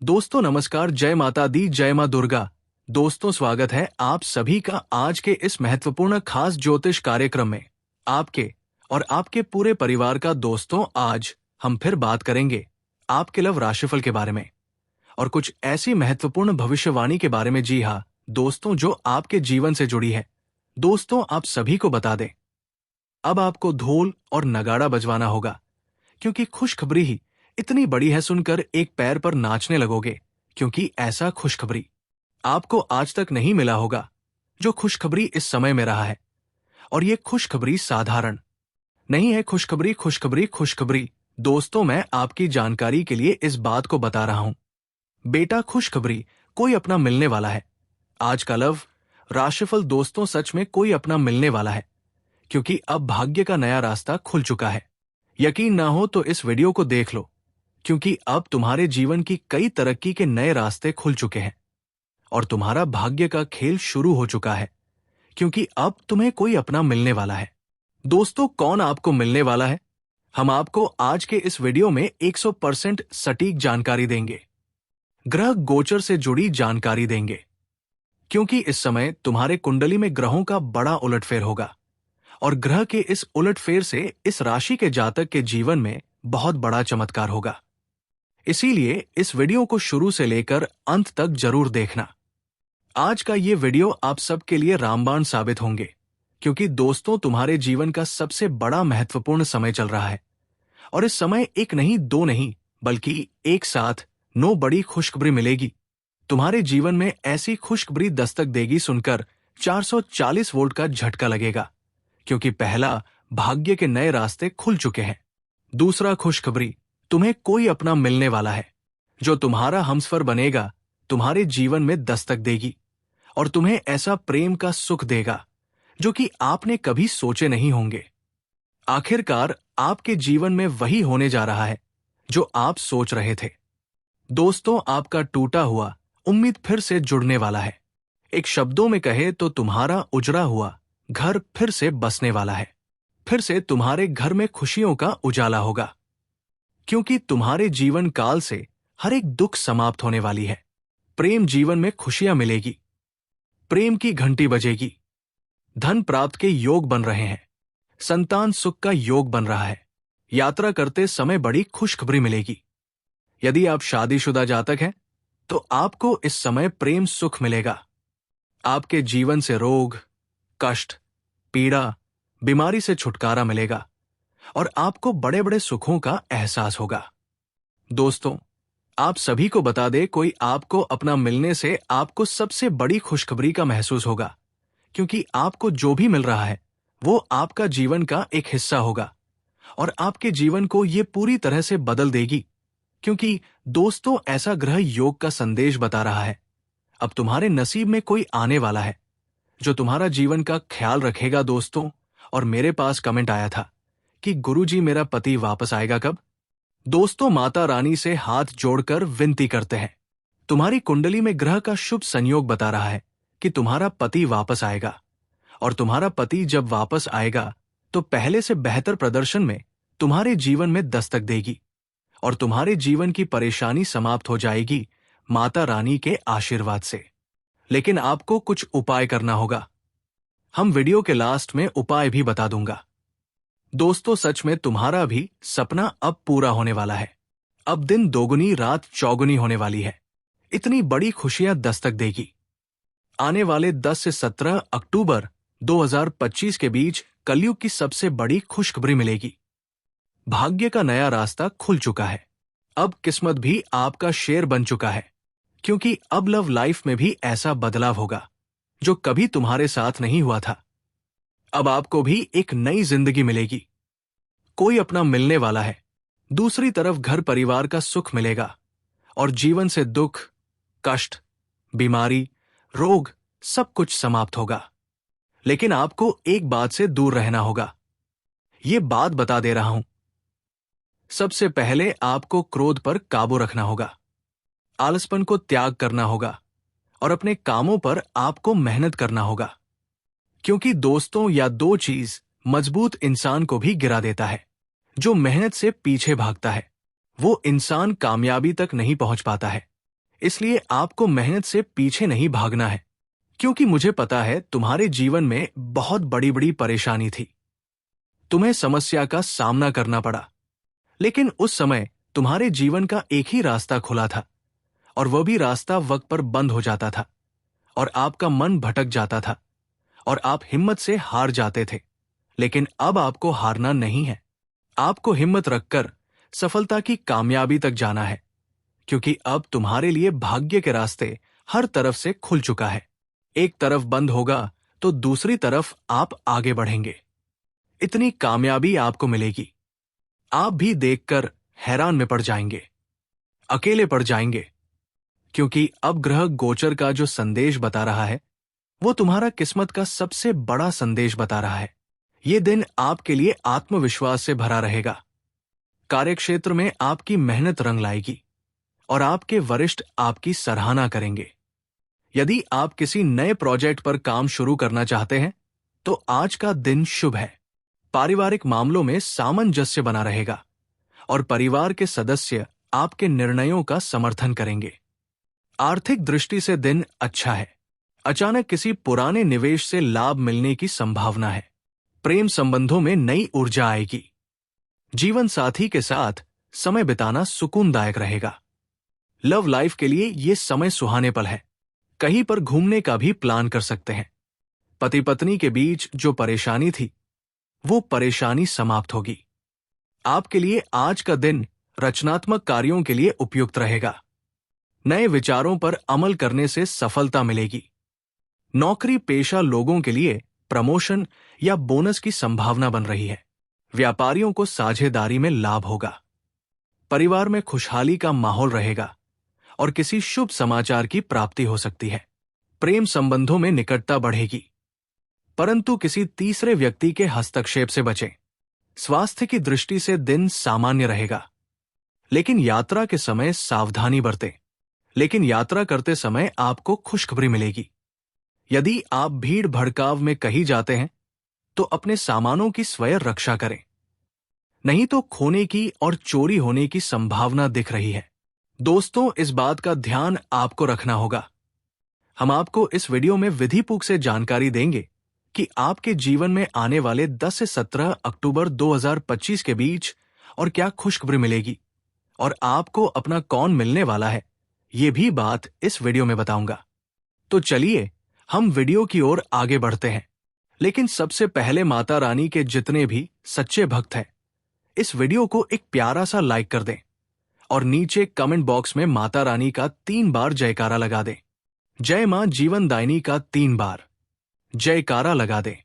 दोस्तों नमस्कार, जय माता दी, जय मां दुर्गा। दोस्तों स्वागत है आप सभी का आज के इस महत्वपूर्ण खास ज्योतिष कार्यक्रम में। आपके और आपके पूरे परिवार का दोस्तों, आज हम फिर बात करेंगे आपके लव राशिफल के बारे में और कुछ ऐसी महत्वपूर्ण भविष्यवाणी के बारे में। जी हाँ दोस्तों, जो आपके जीवन से जुड़ी है। दोस्तों आप सभी को बता दें, अब आपको ढोल और नगाड़ा बजवाना होगा, क्योंकि खुशखबरी ही इतनी बड़ी है सुनकर एक पैर पर नाचने लगोगे, क्योंकि ऐसा खुशखबरी आपको आज तक नहीं मिला होगा जो खुशखबरी इस समय में रहा है। और ये खुशखबरी साधारण नहीं है। खुशखबरी खुशखबरी खुशखबरी। दोस्तों मैं आपकी जानकारी के लिए इस बात को बता रहा हूं बेटा, खुशखबरी कोई अपना मिलने वाला है। आज का लव राशिफल दोस्तों सच में कोई अपना मिलने वाला है, क्योंकि अब भाग्य का नया रास्ता खुल चुका है। यकीन ना हो तो इस वीडियो को देख लो, क्योंकि अब तुम्हारे जीवन की कई तरक्की के नए रास्ते खुल चुके हैं और तुम्हारा भाग्य का खेल शुरू हो चुका है, क्योंकि अब तुम्हें कोई अपना मिलने वाला है। दोस्तों कौन आपको मिलने वाला है, हम आपको आज के इस वीडियो में 100% सटीक जानकारी देंगे। ग्रह गोचर से जुड़ी जानकारी देंगे, क्योंकि इस समय तुम्हारे कुंडली में ग्रहों का बड़ा उलटफेर होगा और ग्रह के इस उलटफेर से इस राशि के जातक के जीवन में बहुत बड़ा चमत्कार होगा। इसीलिए इस वीडियो को शुरू से लेकर अंत तक जरूर देखना। आज का ये वीडियो आप सबके लिए रामबाण साबित होंगे, क्योंकि दोस्तों तुम्हारे जीवन का सबसे बड़ा महत्वपूर्ण समय चल रहा है और इस समय एक नहीं दो नहीं बल्कि एक साथ 9 बड़ी खुशखबरी मिलेगी। तुम्हारे जीवन में ऐसी खुशखबरी दस्तक देगी सुनकर 440 वोल्ट का झटका लगेगा, क्योंकि पहला, भाग्य के नए रास्ते खुल चुके हैं। दूसरा, खुशखबरी तुम्हें कोई अपना मिलने वाला है जो तुम्हारा हमसफर बनेगा, तुम्हारे जीवन में दस्तक देगी और तुम्हें ऐसा प्रेम का सुख देगा जो कि आपने कभी सोचे नहीं होंगे। आखिरकार आपके जीवन में वही होने जा रहा है जो आप सोच रहे थे। दोस्तों आपका टूटा हुआ उम्मीद फिर से जुड़ने वाला है। एक शब्दों में कहे तो तुम्हारा उजड़ा हुआ घर फिर से बसने वाला है। फिर से तुम्हारे घर में खुशियों का उजाला होगा, क्योंकि तुम्हारे जीवन काल से हर एक दुख समाप्त होने वाली है। प्रेम जीवन में खुशियां मिलेगी, प्रेम की घंटी बजेगी, धन प्राप्त के योग बन रहे हैं, संतान सुख का योग बन रहा है। यात्रा करते समय बड़ी खुशखबरी मिलेगी। यदि आप शादीशुदा जातक हैं तो आपको इस समय प्रेम सुख मिलेगा। आपके जीवन से रोग, कष्ट, पीड़ा, बीमारी से छुटकारा मिलेगा और आपको बड़े बड़े सुखों का एहसास होगा। दोस्तों आप सभी को बता दे, कोई आपको अपना मिलने से आपको सबसे बड़ी खुशखबरी का महसूस होगा, क्योंकि आपको जो भी मिल रहा है वो आपका जीवन का एक हिस्सा होगा और आपके जीवन को ये पूरी तरह से बदल देगी। क्योंकि दोस्तों ऐसा ग्रह योग का संदेश बता रहा है, अब तुम्हारे नसीब में कोई आने वाला है जो तुम्हारा जीवन का ख्याल रखेगा। दोस्तों और मेरे पास कमेंट आया था कि गुरुजी मेरा पति वापस आएगा कब। दोस्तों माता रानी से हाथ जोड़कर विनती करते हैं, तुम्हारी कुंडली में ग्रह का शुभ संयोग बता रहा है कि तुम्हारा पति वापस आएगा और तुम्हारा पति जब वापस आएगा तो पहले से बेहतर प्रदर्शन में तुम्हारे जीवन में दस्तक देगी और तुम्हारे जीवन की परेशानी समाप्त हो जाएगी माता रानी के आशीर्वाद से। लेकिन आपको कुछ उपाय करना होगा, हम वीडियो के लास्ट में उपाय भी बता दूंगा। दोस्तों सच में तुम्हारा भी सपना अब पूरा होने वाला है। अब दिन दोगुनी रात चौगुनी होने वाली है। इतनी बड़ी खुशियां दस्तक देगी। आने वाले 10 से 17 अक्टूबर 2025 के बीच कलयुग की सबसे बड़ी खुशखबरी मिलेगी। भाग्य का नया रास्ता खुल चुका है। अब किस्मत भी आपका शेर बन चुका है, क्योंकि अब लव लाइफ में भी ऐसा बदलाव होगा जो कभी तुम्हारे साथ नहीं हुआ था। अब आपको भी एक नई जिंदगी मिलेगी। कोई अपना मिलने वाला है। दूसरी तरफ घर परिवार का सुख मिलेगा और जीवन से दुख, कष्ट, बीमारी, रोग सब कुछ समाप्त होगा। लेकिन आपको एक बात से दूर रहना होगा। ये बात बता दे रहा हूं। सबसे पहले आपको क्रोध पर काबू रखना होगा, आलसपन को त्याग करना होगा और अपने कामों पर आपको मेहनत करना होगा, क्योंकि दोस्तों या दो चीज मजबूत इंसान को भी गिरा देता है। जो मेहनत से पीछे भागता है वो इंसान कामयाबी तक नहीं पहुंच पाता है। इसलिए आपको मेहनत से पीछे नहीं भागना है, क्योंकि मुझे पता है तुम्हारे जीवन में बहुत बड़ी बड़ी परेशानी थी। तुम्हें समस्या का सामना करना पड़ा, लेकिन उस समय तुम्हारे जीवन का एक ही रास्ता खुला था, और वह भी रास्ता वक्त पर बंद हो जाता था, और आपका मन भटक जाता था, और आप हिम्मत से हार जाते थे। लेकिन अब आपको हारना नहीं है। आपको हिम्मत रखकर सफलता की कामयाबी तक जाना है, क्योंकि अब तुम्हारे लिए भाग्य के रास्ते हर तरफ से खुल चुका है। एक तरफ बंद होगा तो दूसरी तरफ आप आगे बढ़ेंगे। इतनी कामयाबी आपको मिलेगी, आप भी देखकर हैरान में पड़ जाएंगे, अकेले पड़ जाएंगे, क्योंकि अब ग्रह गोचर का जो संदेश बता रहा है वो तुम्हारा किस्मत का सबसे बड़ा संदेश बता रहा है। ये दिन आपके लिए आत्मविश्वास से भरा रहेगा। कार्यक्षेत्र में आपकी मेहनत रंग लाएगी और आपके वरिष्ठ आपकी सराहना करेंगे। यदि आप किसी नए प्रोजेक्ट पर काम शुरू करना चाहते हैं तो आज का दिन शुभ है। पारिवारिक मामलों में सामंजस्य बना रहेगा और परिवार के सदस्य आपके निर्णयों का समर्थन करेंगे। आर्थिक दृष्टि से दिन अच्छा है। अचानक किसी पुराने निवेश से लाभ मिलने की संभावना है। प्रेम संबंधों में नई ऊर्जा आएगी। जीवन साथी के साथ समय बिताना सुकूनदायक रहेगा। लव लाइफ के लिए यह समय सुहाने पल है। कहीं पर घूमने का भी प्लान कर सकते हैं। पति पत्नी के बीच जो परेशानी थी वो परेशानी समाप्त होगी। आपके लिए आज का दिन रचनात्मक कार्यों के लिए उपयुक्त रहेगा। नए विचारों पर अमल करने से सफलता मिलेगी। नौकरी पेशा लोगों के लिए प्रमोशन या बोनस की संभावना बन रही है। व्यापारियों को साझेदारी में लाभ होगा। परिवार में खुशहाली का माहौल रहेगा और किसी शुभ समाचार की प्राप्ति हो सकती है। प्रेम संबंधों में निकटता बढ़ेगी, परंतु किसी तीसरे व्यक्ति के हस्तक्षेप से बचें। स्वास्थ्य की दृष्टि से दिन सामान्य रहेगा, लेकिन यात्रा के समय सावधानी बरतें। लेकिन यात्रा करते समय आपको खुशखबरी मिलेगी। यदि आप भीड़ भड़काव में कहीं जाते हैं तो अपने सामानों की स्वयं रक्षा करें, नहीं तो खोने की और चोरी होने की संभावना दिख रही है। दोस्तों, इस बात का ध्यान आपको रखना होगा। हम आपको इस वीडियो में विधिपूर्वक से जानकारी देंगे कि आपके जीवन में आने वाले 10 से 17 अक्टूबर 2025 के बीच और क्या खुशखबरी मिलेगी और आपको अपना कौन मिलने वाला है, ये भी बात इस वीडियो में बताऊंगा। तो चलिए हम वीडियो की ओर आगे बढ़ते हैं। लेकिन सबसे पहले माता रानी के जितने भी सच्चे भक्त हैं, इस वीडियो को एक प्यारा सा लाइक कर दें और नीचे कमेंट बॉक्स में माता रानी का 3 बार जयकारा लगा दें। जय मां जीवनदायिनी का 3 बार जयकारा लगा दें।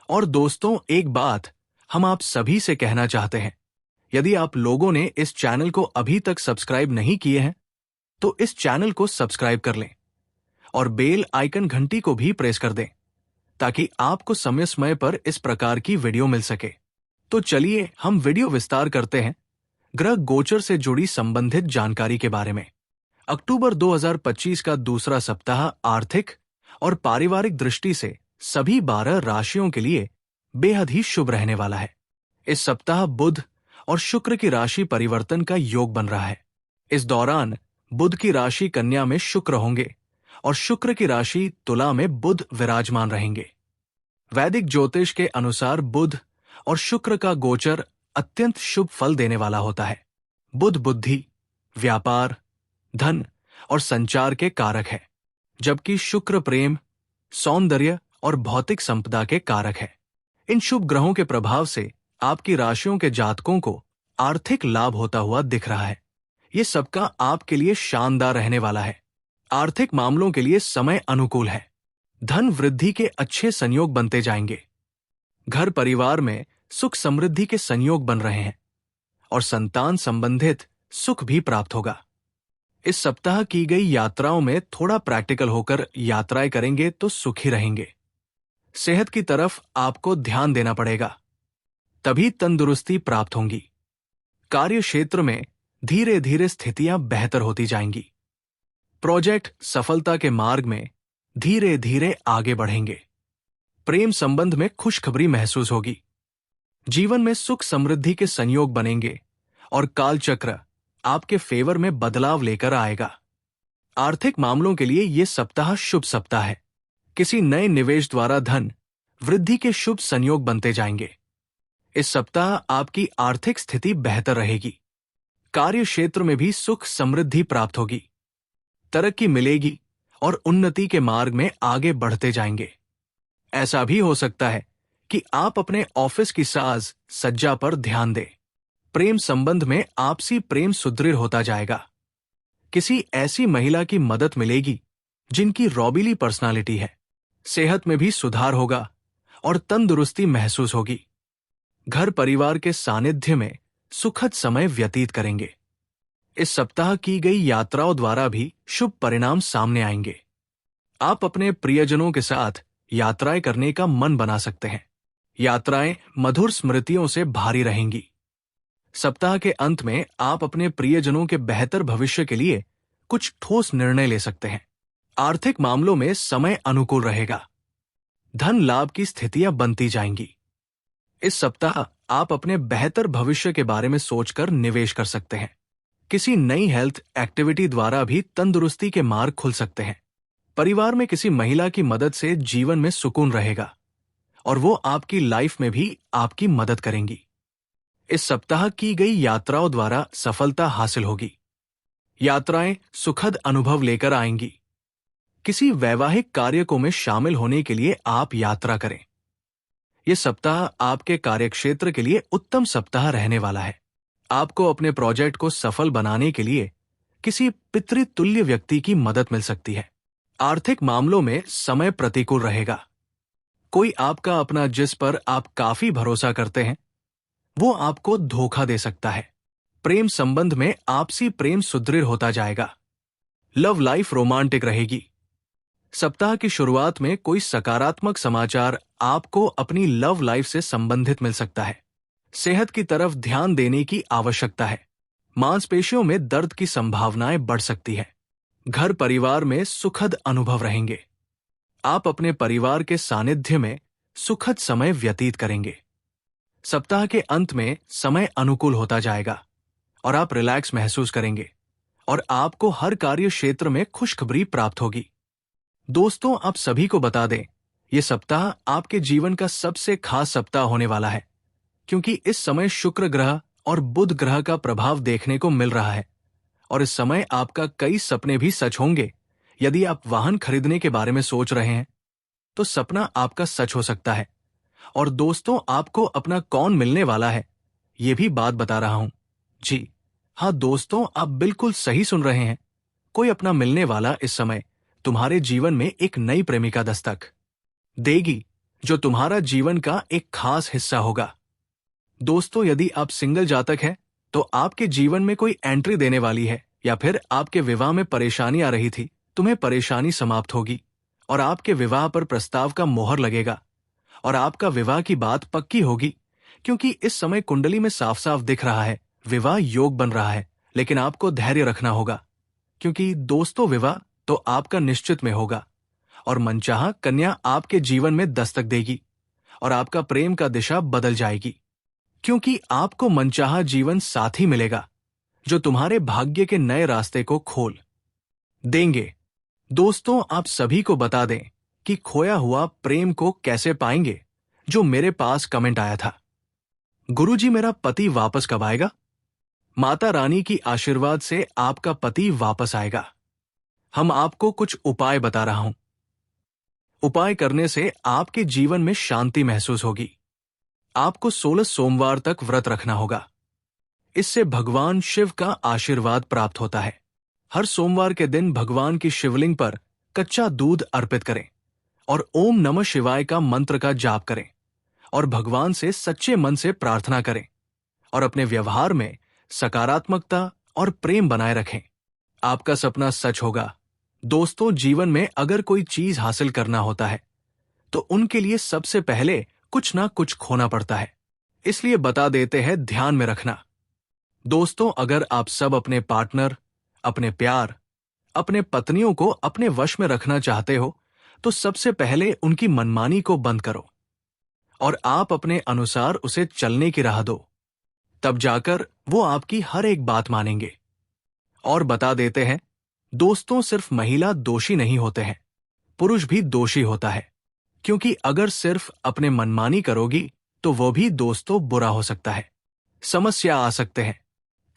और दोस्तों, एक बात हम आप सभी से कहना चाहते हैं, यदि आप लोगों ने इस चैनल को अभी तक सब्सक्राइब नहीं किए हैं तो इस चैनल को सब्सक्राइब कर लें और बेल आइकन घंटी को भी प्रेस कर दें, ताकि आपको समय समय पर इस प्रकार की वीडियो मिल सके। तो चलिए हम वीडियो विस्तार करते हैं ग्रह गोचर से जुड़ी संबंधित जानकारी के बारे में। अक्टूबर 2025 का दूसरा सप्ताह आर्थिक और पारिवारिक दृष्टि से सभी 12 राशियों के लिए बेहद ही शुभ रहने वाला है। इस सप्ताह बुध और शुक्र की राशि परिवर्तन का योग बन रहा है। इस दौरान बुध की राशि कन्या में शुक्र होंगे और शुक्र की राशि तुला में बुध विराजमान रहेंगे। वैदिक ज्योतिष के अनुसार बुध और शुक्र का गोचर अत्यंत शुभ फल देने वाला होता है। बुध बुद्धि, व्यापार, धन और संचार के कारक है, जबकि शुक्र प्रेम, सौंदर्य और भौतिक संपदा के कारक है। इन शुभ ग्रहों के प्रभाव से आपकी राशियों के जातकों को आर्थिक लाभ होता हुआ दिख रहा है। ये सबका आपके लिए शानदार रहने वाला है। आर्थिक मामलों के लिए समय अनुकूल है। धन वृद्धि के अच्छे संयोग बनते जाएंगे। घर परिवार में सुख समृद्धि के संयोग बन रहे हैं और संतान संबंधित सुख भी प्राप्त होगा। इस सप्ताह की गई यात्राओं में थोड़ा प्रैक्टिकल होकर यात्राएं करेंगे तो सुखी रहेंगे। सेहत की तरफ आपको ध्यान देना पड़ेगा, तभी तंदुरुस्ती प्राप्त होंगी। कार्य क्षेत्र में धीरे धीरे स्थितियां बेहतर होती जाएंगी। प्रोजेक्ट सफलता के मार्ग में धीरे धीरे आगे बढ़ेंगे। प्रेम संबंध में खुशखबरी महसूस होगी। जीवन में सुख समृद्धि के संयोग बनेंगे और कालचक्र आपके फेवर में बदलाव लेकर आएगा। आर्थिक मामलों के लिए ये सप्ताह शुभ सप्ताह है। किसी नए निवेश द्वारा धन वृद्धि के शुभ संयोग बनते जाएंगे। इस सप्ताह आपकी आर्थिक स्थिति बेहतर रहेगी। कार्य क्षेत्र में भी सुख समृद्धि प्राप्त होगी। तरक्की मिलेगी और उन्नति के मार्ग में आगे बढ़ते जाएंगे। ऐसा भी हो सकता है कि आप अपने ऑफिस की साज सज्जा पर ध्यान दें। प्रेम संबंध में आपसी प्रेम सुदृढ़ होता जाएगा। किसी ऐसी महिला की मदद मिलेगी जिनकी रॉबिली पर्सनालिटी है। सेहत में भी सुधार होगा और तंदुरुस्ती महसूस होगी। घर परिवार के सानिध्य में सुखद समय व्यतीत करेंगे। इस सप्ताह की गई यात्राओं द्वारा भी शुभ परिणाम सामने आएंगे। आप अपने प्रियजनों के साथ यात्राएं करने का मन बना सकते हैं। यात्राएं मधुर स्मृतियों से भारी रहेंगी। सप्ताह के अंत में आप अपने प्रियजनों के बेहतर भविष्य के लिए कुछ ठोस निर्णय ले सकते हैं। आर्थिक मामलों में समय अनुकूल रहेगा। धन लाभ की स्थितियां बनती जाएंगी। इस सप्ताह आप अपने बेहतर भविष्य के बारे में सोचकर निवेश कर सकते हैं। किसी नई हेल्थ एक्टिविटी द्वारा भी तंदुरुस्ती के मार्ग खुल सकते हैं। परिवार में किसी महिला की मदद से जीवन में सुकून रहेगा और वो आपकी लाइफ में भी आपकी मदद करेंगी। इस सप्ताह की गई यात्राओं द्वारा सफलता हासिल होगी। यात्राएं सुखद अनुभव लेकर आएंगी। किसी वैवाहिक कार्यक्रम में शामिल होने के लिए आप यात्रा करें। यह सप्ताह आपके कार्यक्षेत्र के लिए उत्तम सप्ताह रहने वाला है। आपको अपने प्रोजेक्ट को सफल बनाने के लिए किसी पितृतुल्य व्यक्ति की मदद मिल सकती है। आर्थिक मामलों में समय प्रतिकूल रहेगा। कोई आपका अपना जिस पर आप काफी भरोसा करते हैं वो आपको धोखा दे सकता है। प्रेम संबंध में आपसी प्रेम सुदृढ़ होता जाएगा। लव लाइफ रोमांटिक रहेगी। सप्ताह की शुरुआत में कोई सकारात्मक समाचार आपको अपनी लव लाइफ से संबंधित मिल सकता है। सेहत की तरफ ध्यान देने की आवश्यकता है। मांसपेशियों में दर्द की संभावनाएं बढ़ सकती है। घर परिवार में सुखद अनुभव रहेंगे। आप अपने परिवार के सानिध्य में सुखद समय व्यतीत करेंगे। सप्ताह के अंत में समय अनुकूल होता जाएगा और आप रिलैक्स महसूस करेंगे और आपको हर कार्य क्षेत्र में खुशखबरी प्राप्त होगी। दोस्तों, आप सभी को बता दें, यह सप्ताह आपके जीवन का सबसे खास सप्ताह होने वाला है, क्योंकि इस समय शुक्र ग्रह और बुध ग्रह का प्रभाव देखने को मिल रहा है और इस समय आपका कई सपने भी सच होंगे। यदि आप वाहन खरीदने के बारे में सोच रहे हैं तो सपना आपका सच हो सकता है। और दोस्तों, आपको अपना कौन मिलने वाला है ये भी बात बता रहा हूं। जी हाँ दोस्तों, आप बिल्कुल सही सुन रहे हैं। कोई अपना मिलने वाला इस समय तुम्हारे जीवन में एक नई प्रेमिका दस्तक देगी जो तुम्हारा जीवन का एक खास हिस्सा होगा। दोस्तों, यदि आप सिंगल जातक हैं तो आपके जीवन में कोई एंट्री देने वाली है, या फिर आपके विवाह में परेशानी आ रही थी, तुम्हें परेशानी समाप्त होगी और आपके विवाह पर प्रस्ताव का मोहर लगेगा और आपका विवाह की बात पक्की होगी, क्योंकि इस समय कुंडली में साफ साफ दिख रहा है विवाह योग बन रहा है। लेकिन आपको धैर्य रखना होगा, क्योंकि दोस्तों विवाह तो आपका निश्चित में होगा और मनचाहा कन्या आपके जीवन में दस्तक देगी और आपका प्रेम का दिशा बदल जाएगी, क्योंकि आपको मनचाहा जीवन साथी मिलेगा जो तुम्हारे भाग्य के नए रास्ते को खोल देंगे। दोस्तों, आप सभी को बता दें कि खोया हुआ प्रेम को कैसे पाएंगे। जो मेरे पास कमेंट आया था, गुरुजी मेरा पति वापस कब आएगा? माता रानी की आशीर्वाद से आपका पति वापस आएगा। हम आपको कुछ उपाय बता रहा हूं। उपाय करने से आपके जीवन में शांति महसूस होगी। आपको 16 सोमवार तक व्रत रखना होगा। इससे भगवान शिव का आशीर्वाद प्राप्त होता है। हर सोमवार के दिन भगवान की शिवलिंग पर कच्चा दूध अर्पित करें और ओम नमः शिवाय का मंत्र का जाप करें और भगवान से सच्चे मन से प्रार्थना करें और अपने व्यवहार में सकारात्मकता और प्रेम बनाए रखें। आपका सपना सच होगा। दोस्तों, जीवन में अगर कोई चीज हासिल करना होता है तो उनके लिए सबसे पहले कुछ ना कुछ खोना पड़ता है। इसलिए बता देते हैं, ध्यान में रखना। दोस्तों, अगर आप सब अपने पार्टनर, अपने प्यार, अपने पत्नियों को अपने वश में रखना चाहते हो तो सबसे पहले उनकी मनमानी को बंद करो और आप अपने अनुसार उसे चलने की राह दो। तब जाकर वो आपकी हर एक बात मानेंगे। और बता देते हैं, दोस्तों, सिर्फ महिला दोषी नहीं होते हैं, पुरुष भी दोषी होता है। क्योंकि अगर सिर्फ अपने मनमानी करोगी तो वो भी दोस्तों बुरा हो सकता है, समस्या आ सकते हैं।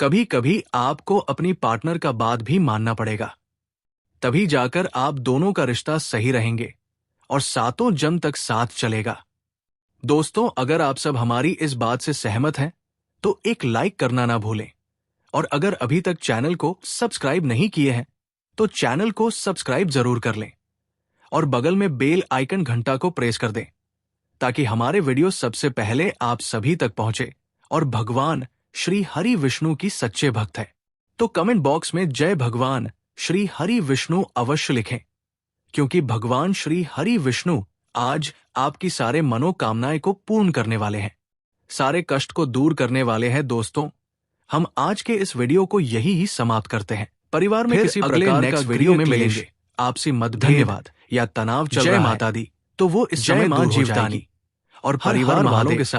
कभी कभी आपको अपनी पार्टनर का बात भी मानना पड़ेगा, तभी जाकर आप दोनों का रिश्ता सही रहेंगे और सातों जन्म तक साथ चलेगा। दोस्तों, अगर आप सब हमारी इस बात से सहमत हैं तो एक लाइक करना ना भूलें, और अगर अभी तक चैनल को सब्सक्राइब नहीं किए हैं तो चैनल को सब्सक्राइब जरूर कर लें और बगल में बेल आइकन घंटा को प्रेस कर दें, ताकि हमारे वीडियो सबसे पहले आप सभी तक पहुंचे। और भगवान श्री हरि विष्णु की सच्चे भक्त है तो कमेंट बॉक्स में जय भगवान श्री हरि विष्णु अवश्य लिखें, क्योंकि भगवान श्री हरि विष्णु आज आपकी सारे मनोकामनाएं को पूर्ण करने वाले हैं, सारे कष्ट को दूर करने वाले हैं। दोस्तों, हम आज के इस वीडियो को यही ही समाप्त करते हैं। परिवार में किसी अगले नेक्स्ट वीडियो में मिलेंगे। आपसी मतभेद या तनाव चल रहा है, जय माता दी, तो वो इस समय दूर हो जाएगी और परिवार वालों के साथ